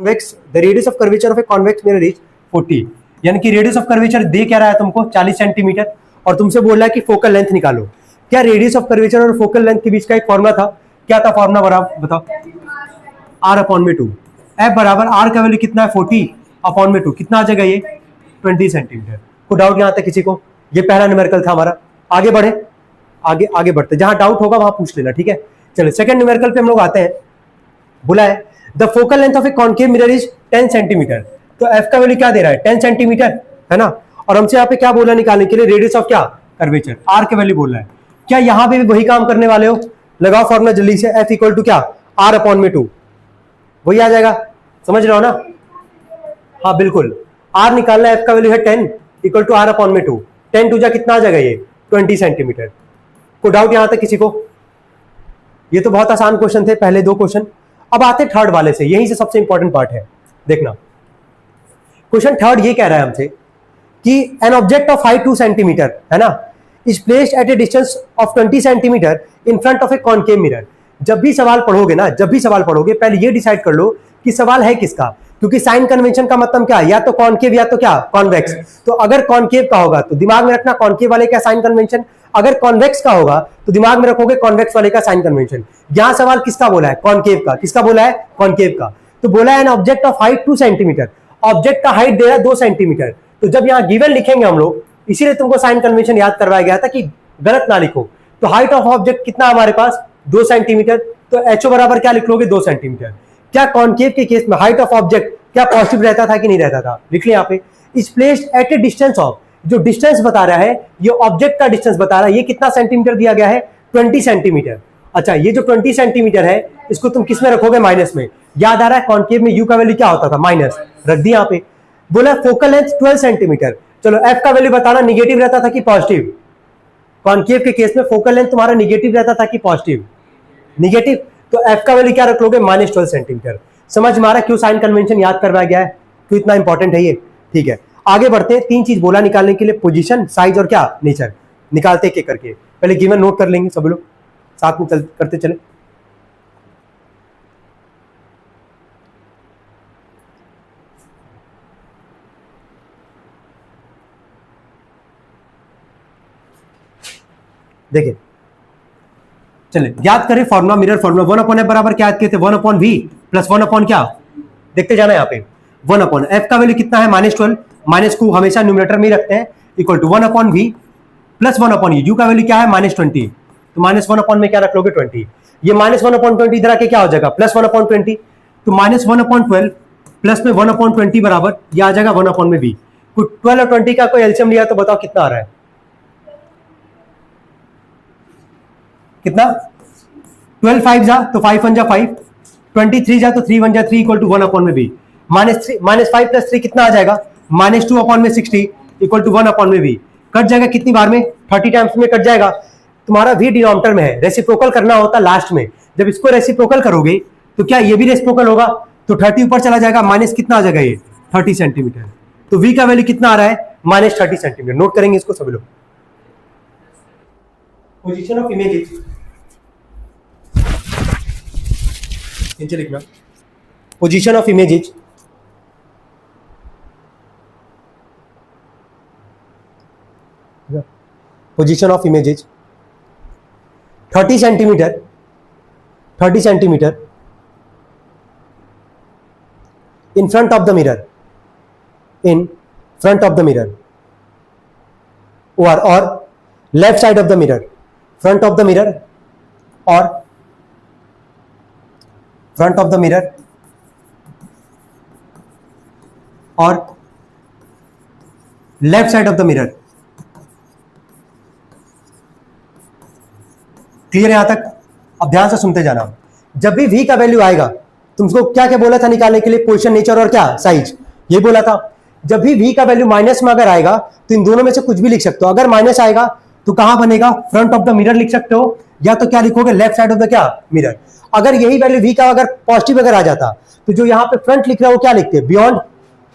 Convex the radius of curvature of a convex mirror is 40, यानी कि radius of curvature दे क्या रहा है तुमको 40 सेंटीमीटर, और तुमसे बोल रहा है कि फोकल लेंथ निकालो। क्या रेडियस ऑफ कर्वेचर और फोकल लेंथ के बीच का एक फॉर्मूला था, क्या था फॉर्मूला बराबर बताओ, r/2। f बराबर r का वैल्यू कितना है 40/2, कितना आ जाएगा ये 20 सेंटीमीटर। कोई डाउट यहां तक किसी को? ये पहला न्यूमेरिकल था हमारा। आगे बढ़े, आगे बढ़ते, जहां डाउट होगा वहां पूछ लेना, ठीक है। चलो सेकंड न्यूमेरिकल पे हम लोग आते हैं। बोला है the focal length of a concave mirror is 10 centimetre. तो f का वैल्यू क्या दे रहा है 10 सेंटीमीटर, है ना। और हमसे यहाँ पे क्या बोला निकालने के लिए, रेडियस ऑफ क्या कर्वेचर r के वैल्यू बोल रहा है। क्या यहाँ पे भी वही काम करने वाले हो? लगाओ फॉर्मूला जल्दी से, f इक्वल टू क्या r/2, वही आ जाएगा, समझ रहे हो ना। हाँ बिल्कुल, r निकालना है, f का वैल्यू है 10 इक्वल टू r/2, 10 टू जा कितना आ जाएगा ये 20 सेंटीमीटर। कोई डाउट यहां तक किसी को? ये तो बहुत आसान क्वेश्चन थे पहले दो क्वेश्चन। अब आते थर्ड वाले से, यहीं से सबसे इंपॉर्टेंट पार्ट है, देखना। क्वेश्चन थर्ड ये कह रहा है हमसे कि an object of height 2 centimetre, है ना, is placed at A distance of 20 centimetre in front of A concave mirror. जब भी सवाल पढ़ोगे ना, जब भी सवाल पढ़ोगे पहले ये डिसाइड कर लो कि सवाल है किसका, क्योंकि साइन कन्वेंशन का मतलब क्या है, या तो कॉनकेव या तो क्या कॉन्वेक्स। तो अगर कॉनकेव का होगा तो दिमाग में रखना कॉनकेव वाले का साइन कन्वेंशन, अगर कॉन्वेक्स का होगा तो दिमाग में रखोगे कॉन्वेक्स वाले का साइन कन्वेंशन। यहां सवाल किसका बोला है, कॉनकेव का। किसका बोला है, कॉनकेव का। तो बोला है an object of height 2 centimetre, object का हाइट दे रहा है 2 सेंटीमीटर। तो जब यहां गिवन लिखेंगे हम लोग, इसीलिए तुमको साइन कन्वेंशन याद करवाया गया था कि गलत ना लिखो। तो हाइट ऑफ ऑब्जेक्ट कितना हमारे पास 2 सेंटीमीटर, तो एचओ बराबर क्या लिख लोगे 2 सेंटीमीटर। क्या कॉनकेव के केस में हाइट ऑफ ऑब्जेक्ट क्या पॉजिटिव रहता था कि नहीं रहता था, लिख लिया यहाँ पे। Is placed at A distance of, जो डिस्टेंस बता रहा है ये ऑब्जेक्ट का डिस्टेंस बता रहा है, ये कितना सेंटीमीटर दिया गया है 20 सेंटीमीटर। अच्छा, ये जो 20 सेंटीमीटर है इसको तुम किस में रखोगे, माइनस में। याद आ रहा है कॉनकेव में यू का वैल्यू क्या होता था, माइनस, रख दिया यहाँ पे। बोला फोकल लेंथ 12 सेंटीमीटर। चलो एफ का वैल्यू बताना, निगेटिव रहता था कि पॉजिटिव। कॉनकेव के केस में फोकल लेंथ तुम्हारा निगेटिव रहता था कि पॉजिटिव, निगेटिव। तो एफ का वैल्यू क्या रख लोगे, -12 सेंटीमीटर। समझ में आ रहा है क्यों साइन कन्वेंशन याद करवाया गया है, क्यों इतना इंपॉर्टेंट है ये, ठीक है। आगे बढ़ते हैं, 3 चीज बोला निकालने के लिए, पोजीशन, साइज और क्या नेचर। निकालते के करके, पहले गिवन नोट कर लेंगे सब लोग, साथ में करते चले। देखिए चलिए याद करें फॉर्मूला, मिरर फॉर्मूला 1/f बराबर क्या याद किए थे, 1/v प्लस 1/ क्या, देखते जाना यहाँ पे। 1/f का वैल्यू कितना है -12, माइनस को हमेशा न्यूमरेटर में ही रखते हैं, equal to 1/v plus 1/u। U का वैल्यू क्या है -20, तो -1 में क्या रख लोगे 20। ये -1/20 इधर आके क्या हो जाएगा +1/20, तो -1/12 प्लस में 1/20 बराबर ये आ जाएगा 1/v। 12 और 20 का कोई एलसीएम लिया तो बताओ कितना आ रहा है, कितना 12 5 जा तो 5 1 जा 5, 23 जा तो 3 1 जा 3 इक्वल टू 1/v। -5 प्लस 3 कितना आ जाएगा -2/60 इक्वल टू 1/v। कट जाएगा कितनी बार में, 30 टाइम्स में कट जाएगा। तुम्हारा v डिनोमिनेटर में है, रेसिप्रोकल करना होता लास्ट में। जब इसको रेसिप्रोकल करोगे तो क्या ये भी रेसिप्रोकल होगा, तो 30 ऊपर चला जाएगा, माइनस कितना आ जाएगा ये 30 सेंटीमीटर। तो v का वैल्यू कितना आ रहा है -30 सेंटीमीटर। नोट करेंगे इसको सभी लोग। पोजीशन ऑफ इमेजेस, नीचे लिखना, position of images, position of images 30 centimetre, 30 centimetre in front of the mirror, in front of the mirror, or left side of the mirror, front of the mirror or front of the mirror or left side of the mirror। Clear है यहां तक? अब ध्यान से सुनते जाना। जब भी v का वैल्यू आएगा, तुमको क्या क्या बोला था निकालने के लिए, पोजीशन, नेचर और क्या साइज, ये बोला था। जब भी v का वैल्यू माइनस में अगर आएगा तो इन दोनों में से कुछ भी लिख सकते हो। अगर माइनस आएगा तो कहां बनेगा, फ्रंट ऑफ द मिरर लिख सकते हो, या तो क्या लिखोगे लेफ्ट साइड ऑफ द क्या मिरर। अगर यही वैल्यू v का अगर पॉजिटिव अगर आ जाता तो जो यहाँ पे फ्रंट लिख रहा है वो क्या लिखते, बियॉन्ड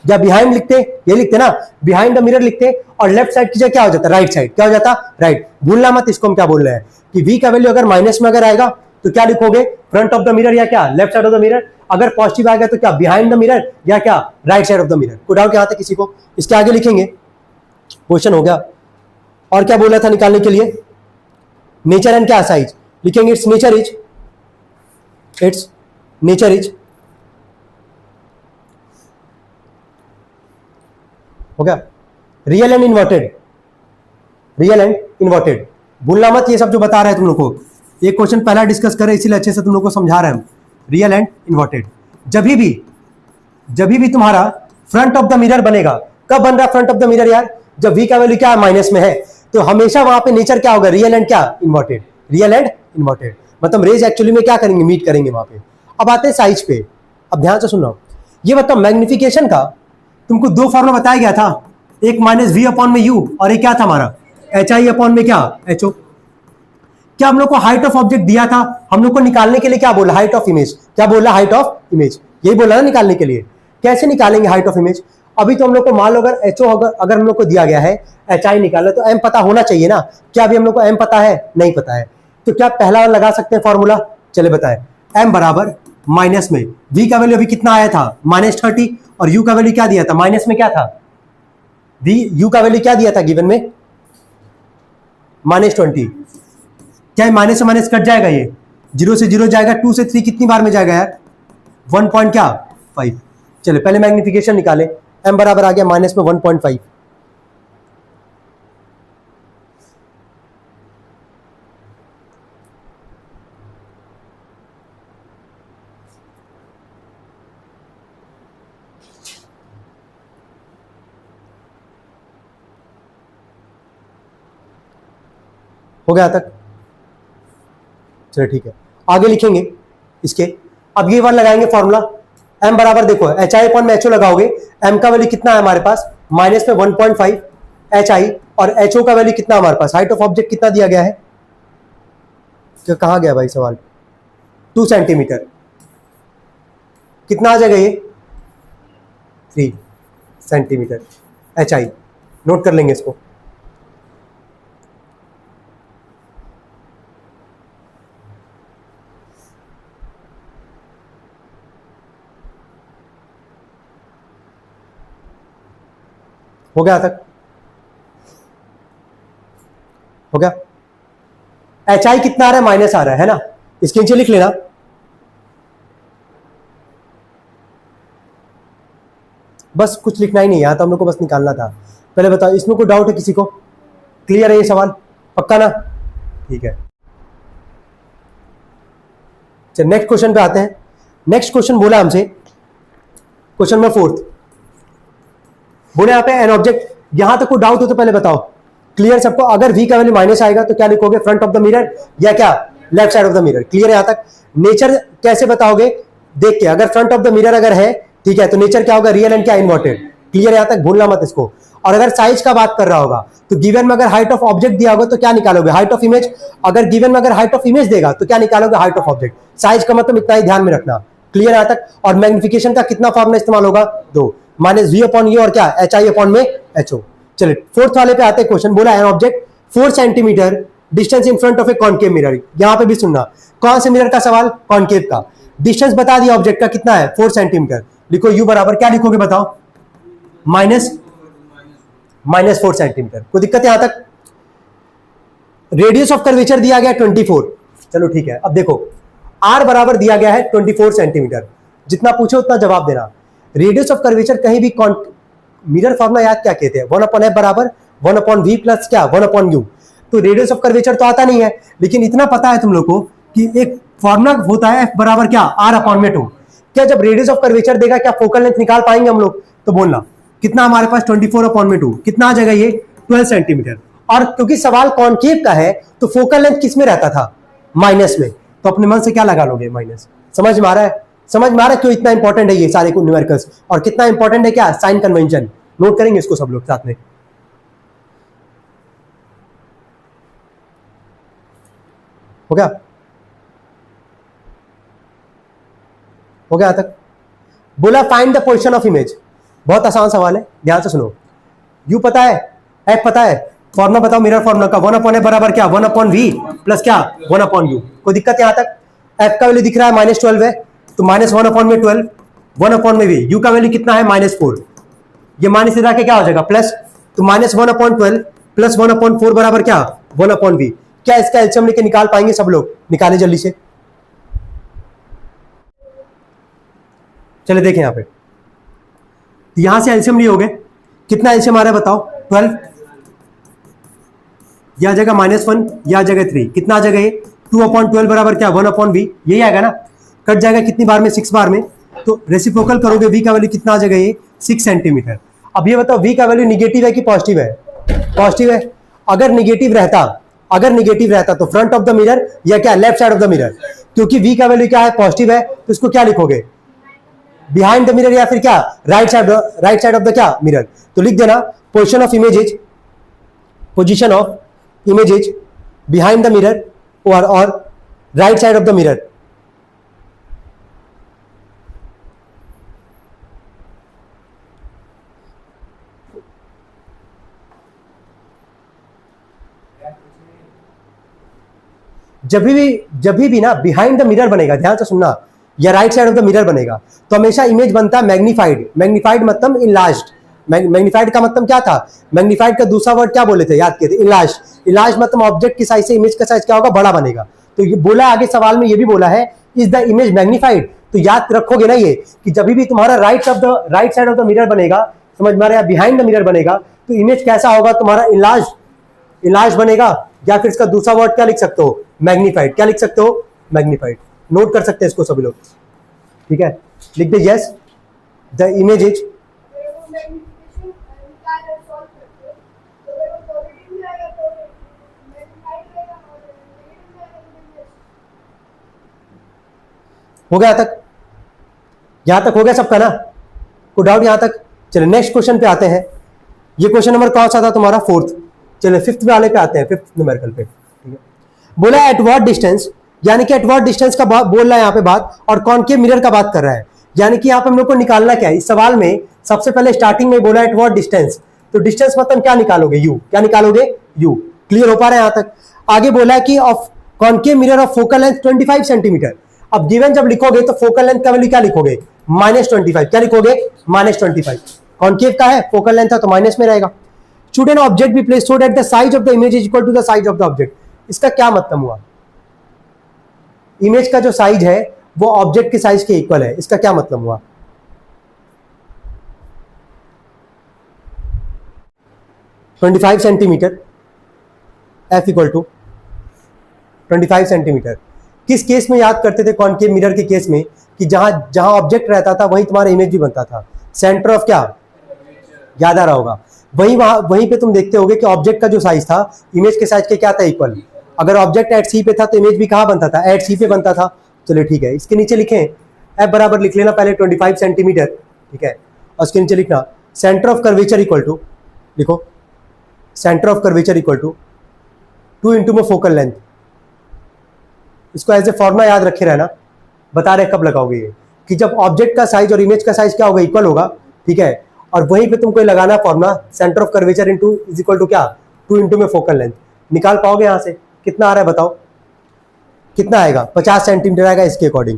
या बिहाइंड लिखते, ये लिखते ना, बिहाइंड द मिरर लिखते। और लेफ्ट साइड की जगह क्या हो जाता, राइट साइड, क्या हो जाता, राइट। भूलना मत इसको हम क्या बोल रहे हैं कि v का वैल्यू अगर माइनस में अगर आएगा तो क्या लिखोगे, फ्रंट ऑफ द मिरर या क्या left side of the mirror. अगर पॉजिटिव आएगा तो क्या बिहाइंड द मिरर या क्या right side of the mirror. कोई डाउट यहाँ तक किसी को? इसके आगे लिखेंगे, क्वेश्चन हो गया। और क्या बोला था निकालने के लिए? नेचर एंड क्या साइज लिखेंगे? इट्स नेचर इज हो गया। रियल एंड इन्वर्टेड भूलना मत, ये सब जो बता रहे हैं तुम लोग को, ये क्वेश्चन पहला डिस्कस करें इसीलिए अच्छे से तुम लोग को समझा रहे हैं हम। रियल एंड इन्वर्टेड जब भी तुम्हारा फ्रंट ऑफ द मिरर बनेगा, कब बन रहा है फ्रंट ऑफ द मिरर यार? जब v का वैल्यू क्या है? माइनस में है, तो हमेशा वहां पे नेचर क्या होगा? रियल एंड इन्वर्टेड मतलब रेज एक्चुअली में क्या करेंगे? मीट करेंगे वहां पे। अब आते हैं साइज पे। अब ध्यान से सुनो, ये बताओ मैग्निफिकेशन का तुमको दो फॉर्मूला बताया गया था, एक माइनस वी अपॉन में यू और एक क्या था हमारा एच आई अपॉन में क्या एच ओ। क्या हम लोग को हाइट ऑफ ऑब्जेक्ट दिया था? हम लोग को निकालने के लिए क्या बोला? Height of image. क्या बोला? हाइट ऑफ इमेज, यही बोला ना निकालने के लिए। कैसे निकालेंगे हाइट ऑफ इमेज? अभी तो हम लोग को मान लो अगर एच ओ अगर हम लोग को दिया गया है एच आई निकालना, तो एम पता होना चाहिए ना। क्या अभी हम लोग को एम पता है? नहीं पता है, तो क्या पहला लगा सकते हैं फॉर्मूला? चले बताए, एम बराबर माइनस में v का वैल्यू अभी कितना आया था? -30, और u का वैल्यू क्या दिया था? माइनस में क्या था? u का वैल्यू क्या दिया था गिवन में? -20। क्या माइनस से माइनस कट जाएगा? ये 0 से 0 जाएगा, 2 से 3 कितनी बार में जाएगा यार? 1.5। चले पहले मैग्निफिकेशन निकाले, m बराबर आ गया माइनस में 1.5। हो गया तक? चलो ठीक है, आगे लिखेंगे इसके। अब ये बार लगाएंगे फॉर्मूला, m बराबर देखो एच आई अपॉन में एच ओ लगाओगे, m का वैल्यू कितना है हमारे पास? माइनस में 1.5 एच आई, और एच ओ का वैल्यू कितना हमारे पास? हाइट ऑफ ऑब्जेक्ट कितना दिया गया है? क्या कहाँ गया भाई सवाल? 2 सेंटीमीटर। कितना आ जाएगा ये? 3 सेंटीमीटर एच आई। नोट कर लेंगे इसको। हो गया तक? हो गया। एच आई कितना आ रहा है? माइनस आ रहा है ना? इसके नीचे लिख लेना, बस कुछ लिखना ही नहीं है तो हम लोग को बस निकालना था। पहले बताओ इसमें कोई डाउट है किसी को? क्लियर है ये सवाल? पक्का ना? ठीक है, चल नेक्स्ट क्वेश्चन पे आते हैं। नेक्स्ट क्वेश्चन बोला हमसे, क्वेश्चन नंबर 4 बोले यहाँ पे एन ऑब्जेक्ट। यहां तक कोई डाउट हो तो पहले बताओ, क्लियर सबको? अगर v का वैल्यू माइनस आएगा तो क्या लिखोगे? फ्रंट ऑफ द मिरर या क्या left side of the mirror? Clear है यहां तक? नेचर कैसे बताओगे? देख के, अगर फ्रंट ऑफ द मिरर अगर है, ठीक है, तो नेचर क्या होगा? रियल एंड क्या इन्वर्टेड। क्लियर है यहां तक? भूलना मत इसको। और अगर साइज का बात कर रहा होगा तो गिवन में अगर हाइट ऑफ ऑब्जेक्ट दिया होगा तो क्या निकालोगे? Height of image. अगर गिवन में अगर हाइट ऑफ इमेज देगा तो क्या निकालोगे? Height of object. साइज का मतलब इतना ही ध्यान में रखना। क्लियर यहां तक? और मैग्निफिकेशन का कितना फॉर्मूला इस्तेमाल होगा? 2 माइनस वी अपॉन यू और क्या एच आई अपॉन में एच ओ। चलिए 4th वाले पे आते हैं। क्वेश्चन बोला an object 4 centimetre distance in front of A concave mirror. यहां पे भी सुनना, कौन से मिरर का सवाल? कॉनकेव का। डिस्टेंस बता दिया ऑब्जेक्ट का कितना है? 4 सेंटीमीटर। लिखो u बराबर क्या लिखोगे बताओ? Minus 4 centimetre. कोई दिक्कत है यहां तक? रेडियस ऑफ कर्वेचर दिया गया 24। चलो ठीक है, अब देखो r बराबर दिया गया है 24 सेंटीमीटर। जितना पूछो उतना जवाब देना। रेडियस ऑफ कर्वेचर कहीं भी मिरर फॉर्मूला याद क्या कहते हैं? 1/f बराबर 1/v प्लस क्या 1/u। तो रेडियस ऑफ कर्वेचर तो आता नहीं है, लेकिन इतना पता है तुम लोग को कि एक फॉर्मूला होता है f बराबर क्या r/2। क्या जब रेडियस ऑफ कर्वेचर देगा क्या फोकल लेंथ निकाल पाएंगे हम लोग? तो बोलना कितना हमारे पास 24/2 कितना आ जाएगा? ये 12 सेंटीमीटर। और क्योंकि सवाल कॉनकेव का है तो फोकल लेंथ किस में रहता था? माइनस में। तो अपने मन से क्या लगा लोगे? माइनस। समझ में आ रहा है? समझ में आ रहा है क्यों इतना इंपॉर्टेंट है ये सारे न्यूमेरिकल्स, और कितना इंपॉर्टेंट है क्या साइन कन्वेंशन? नोट करेंगे इसको सब लोग साथ में। हो गया? हो गया तक? बोला find the position of image. बहुत आसान सवाल है, ध्यान से सुनो। u पता है, f पता है, फॉर्मूला बताओ मिरर फॉर्मूला का। 1/f बराबर क्या 1/v प्लस क्या 1/u। कोई दिक्कत यहां तक? f का वैल्यू दिख रहा है -12 है, तो -1/12, 1/v, u का वैल्यू कितना है -4, ये माइनस इधर आके क्या हो जाएगा प्लस, तो -1/12 प्लस 1/4 बराबर क्या 1/v। क्या इसका एलसीएम लेके निकाल पाएंगे सब लोग? निकाले जल्दी से। चले देखें यहां पे, यहां से एलसीएम लिए हो गए, कितना एलसीएम आ रहा है बताओ? 12, यह आ जाएगा -1, यह आ जाएगा 3, कितना आ जाएगा ये 2/12 बराबर क्या 1/v, यही आएगा ना। कट जाएगा कितनी बार में? 6 बार में। तो रेसिप्रोकल करोगे v का वैल्यू कितना आ जाएगा ये 6 सेंटीमीटर। अब ये बताओ v का वैल्यू निगेटिव है कि पॉजिटिव है? पॉजिटिव है। अगर निगेटिव रहता तो फ्रंट ऑफ द मिरर या क्या left side of the mirror, क्योंकि v का वैल्यू क्या है पॉजिटिव है, तो इसको क्या लिखोगे? बिहाइंड द मिरर या फिर क्या राइट साइड ऑफ द क्या मिरर। तो लिख देना position of images behind the mirror और right side of the mirror. जब भी ना बिहाइंड द मिरर बनेगा, ध्यान से सुनना, या right side of the mirror बनेगा, तो हमेशा इमेज बनता है मैग्नीफाइड मतलब इनलार्ज्ड। मैग्नीफाइड का मतलब क्या था? मैग्नीफाइड का दूसरा वर्ड क्या बोले थे, याद किए थे? इनलार्ज्ड मतलब ऑब्जेक्ट की साइज से इमेज का साइज क्या होगा? बड़ा बनेगा। तो ये बोला आगे सवाल में, ये भी बोला है इज द इमेज मैग्नीफाइड। तो याद रखोगे ना ये कि जब भी तुम्हारा right side of the mirror बनेगा, समझ में आ रहा है, बिहाइंड द मिरर बनेगा, तो इमेज कैसा होगा तुम्हारा? इनलार्ज बनेगा। या फिर इसका दूसरा वर्ड क्या लिख सकते हो? मैग्नीफाइड। क्या लिख सकते हो? मैग्नीफाइड। नोट कर सकते हैं इसको सभी लोग, ठीक है? लिख दे यस द इमेज इज हो गया तक, यहां तक हो गया सबका ना? कोई डाउट यहां तक? चलिए नेक्स्ट क्वेश्चन पे आते हैं। ये क्वेश्चन नंबर कौन सा था तुम्हारा? 4th। चलिए 5th वाले पे आते हैं, 5th न्यूमेरिकल पे, ठीक है? बोला एट व्हाट डिस्टेंस, यानी कि एट व्हाट डिस्टेंस का बोल रहा है यहाँ पे बात, और कॉनकेव मिरर का बात कर रहा है। यानी कि यहाँ पे हम लोग को निकालना क्या है इस सवाल में? सबसे पहले स्टार्टिंग में बोला एट व्हाट डिस्टेंस, तो डिस्टेंस मतलब क्या निकालोगे? यू। क्या निकालोगे? यू। क्लियर हो पा रहा है यहाँ तक? आगे बोला है कि of concave mirror of focal length 25 centimetre. अब गिवन जब लिखोगे तो फोकल लेंथ का वैल्यू क्या लिखोगे? -25। क्या लिखोगे? -25। कॉनकेव का है, फोकल लेंथ है तो माइनस में रहेगा। Should an object be placed so that the size of the image is equal to the size of the object. इसका क्या मतलब हुआ? इमेज का जो साइज है वो ऑब्जेक्ट के साइज के इक्वल है, इसका क्या मतलब हुआ? (25 centimetre) F equal to 25 centimetre. किस केस में याद करते थे कॉनकेव मिरर के केस में? कि जहां ऑब्जेक्ट रहता था वहीं तुम्हारा इमेज भी बनता था। सेंटर ऑफ क्या, याद आ रहा होगा? वहीं पे तुम देखते होगे कि ऑब्जेक्ट का जो साइज था इमेज के साइज के क्या था? इक्वल। अगर ऑब्जेक्ट एट सी पे था तो इमेज भी कहां बनता था? एट सी पे बनता था। चलिए ठीक है, इसके नीचे लिखें एफ बराबर लिख लेना पहले 25 सेंटीमीटर, ठीक है? और उसके नीचे लिखना centre of curvature equal to, लिखो centre of curvature equal to 2 into में फोकल लेंथ। इसको एज ए फॉर्मुला याद रखे रहना, बता रहे कब लगाओगे ये, कि जब ऑब्जेक्ट का साइज और इमेज का साइज क्या होगा? इक्वल होगा, ठीक है? और वहीं पे तुमको लगाना formula centre of curvature into is equal to क्या? 2 इंटू में फोकल लेंथ। निकाल पाओगे यहां से? कितना आ रहा है बताओ? कितना आएगा? 50 सेंटीमीटर आएगा इसके अकॉर्डिंग,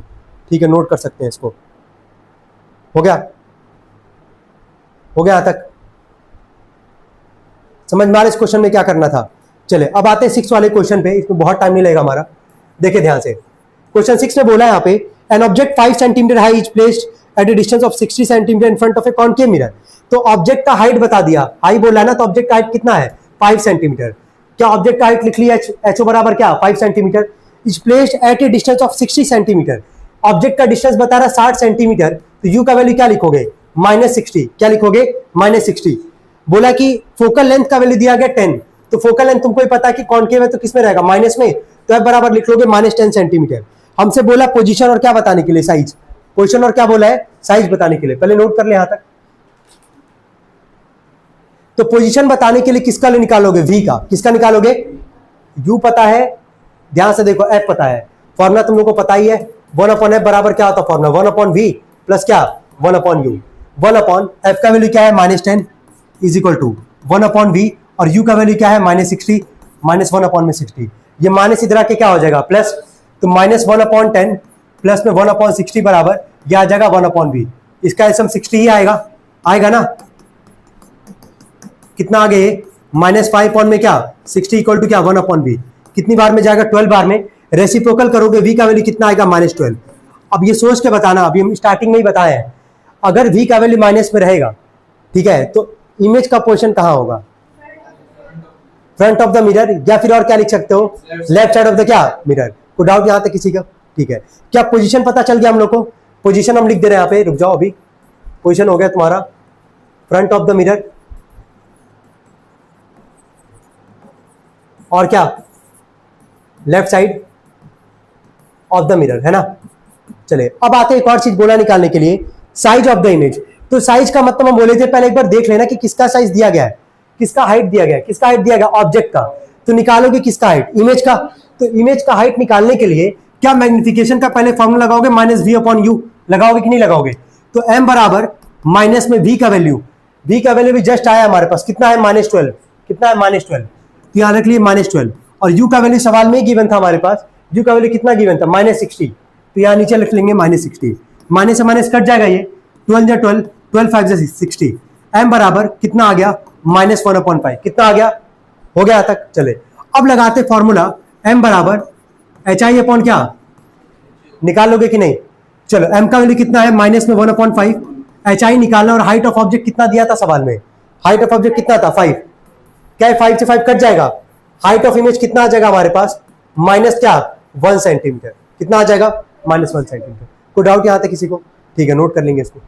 ठीक है? नोट कर सकते हैं इसको। हो गया यहां तक? समझ में आ रहा है इस क्वेश्चन में क्या करना था? चले अब आते हैं 6 वाले क्वेश्चन पे, इसमें बहुत टाइम नहीं लगेगा हमारा। देखिए ध्यान से, क्वेश्चन 6 में बोला है यहाँ पे an object 5 centimetre high is placed at A distance of 60 centimetre in front of A concave mirror. तो ऑब्जेक्ट का हाइट बता दिया, हाई बोला है ना, तो ऑब्जेक्ट का हाइट कितना है? 5 सेंटीमीटर। क्या ऑब्जेक्ट का हाइट लिख लिया? एचओ बराबर क्या? 5 centimetre. Is placed at A distance of 60 centimetre. Object का डिस्टेंस बता रहा है 60 सेंटीमीटर, तो यू का वैल्यू क्या लिखोगे? -60। क्या लिखोगे? -60। बोला कि फोकल लेंथ का वैल्यू दिया गया 10, तो फोकल लेंथ तुमको ही पता है कि कॉनकेव है तो किस में रहेगा? माइनस में। तो एफ बराबर लिख लोगे -10 सेंटीमीटर। हमसे बोला पोजीशन और क्या बताने के लिए? साइज। पोजीशन और क्या बोला है? साइज बताने के लिए। पहले नोट कर ले यहां तक। तो पोजीशन बताने के लिए किसका निकालोगे? वी का। किसका निकालोगे? यू पता है, ध्यान से देखो, एफ पता है, फॉर्मुला तुम लोग को पता ही है। 1/f बराबर क्या होता है फॉर्मुला? 1/v प्लस क्या? 1/u। 1/f का वैल्यू क्या है? -10 इज इक्वल टू 1/v, और u का वैल्यू क्या है? -60। -1/60। ये माइनस इधर आके क्या हो जाएगा? प्लस। तो -1/10 प्लस में 1/60 बराबर यह आ जाएगा 1/v। इसका एसएम 60 ही आएगा ना। कितना आ गया -5 में क्या 60 इक्वल टू क्या 1/v। कितनी बार में जाएगा 12 बार में। रेसिप्रोकल करोगे v का वैल्यू कितना आएगा -12। अब ये सोच के बताना, अभी हम स्टार्टिंग में ही बताए हैं, अगर v का वैल्यू माइनस में रहेगा, ठीक है, तो इमेज का पोजीशन कहां होगा, फ्रंट ऑफ द मिरर, या फिर और क्या लिख सकते हो, लेफ्ट साइड ऑफ द क्या मिरर। कोई डाउट यहां तक किसी का? ठीक है, क्या पोजीशन पता चल गया हम लोग को? पोजीशन हम लिख दे रहे हैं यहाँ पे, रुक जाओ, अभी पोजीशन हो गया तुम्हारा फ्रंट ऑफ द मिरर और क्या left side of the mirror, है ना। चले अब आते हैं एक और चीज बोला निकालने के लिए, साइज ऑफ द इमेज। तो साइज का मतलब हम बोले थे, पहले एक बार देख लेना कि किसका साइज दिया गया है, किसका हाइट दिया गया है, किसका हाइट दिया गया ऑब्जेक्ट का। तो निकालोगे किसका हाइट, इमेज का। तो इमेज का हाइट निकालने के लिए क्या मैग्निफिकेशन का पहले फॉर्मूला लगाओगे, -v/u लगाओगे कि नहीं लगाओगे। तो m बराबर माइनस में v का वैल्यू, v का वैल्यू भी जस्ट आया हमारे पास, कितना है -12, कितना है -12, तो याद रख लिए -12। और u का वैल्यू सवाल में गिवन था हमारे पास, u का वैल्यू कितना गिवन था -60, तो यहाँ नीचे लिख लेंगे -60, माइनस से माइनस कट जाएगा, ये 12 या 12, 12 5 60, m बराबर कितना आ गया -1/5, कितना आ गया, हो गया तक। चले अब लगाते फॉर्मूला, m बराबर hi/, क्या निकालोगे कि नहीं। चलो m का वैल्यू कितना है -1/5, hi निकालना, और हाइट ऑफ ऑब्जेक्ट कितना दिया था सवाल में, हाइट ऑफ ऑब्जेक्ट कितना था 5, क्या है 5 से 5 कट जाएगा, हाइट ऑफ इमेज कितना आ जाएगा हमारे पास -1 सेंटीमीटर, कितना आ जाएगा -1 सेंटीमीटर। कोई डाउट यहां तक किसी को? ठीक है, नोट कर लेंगे इसको।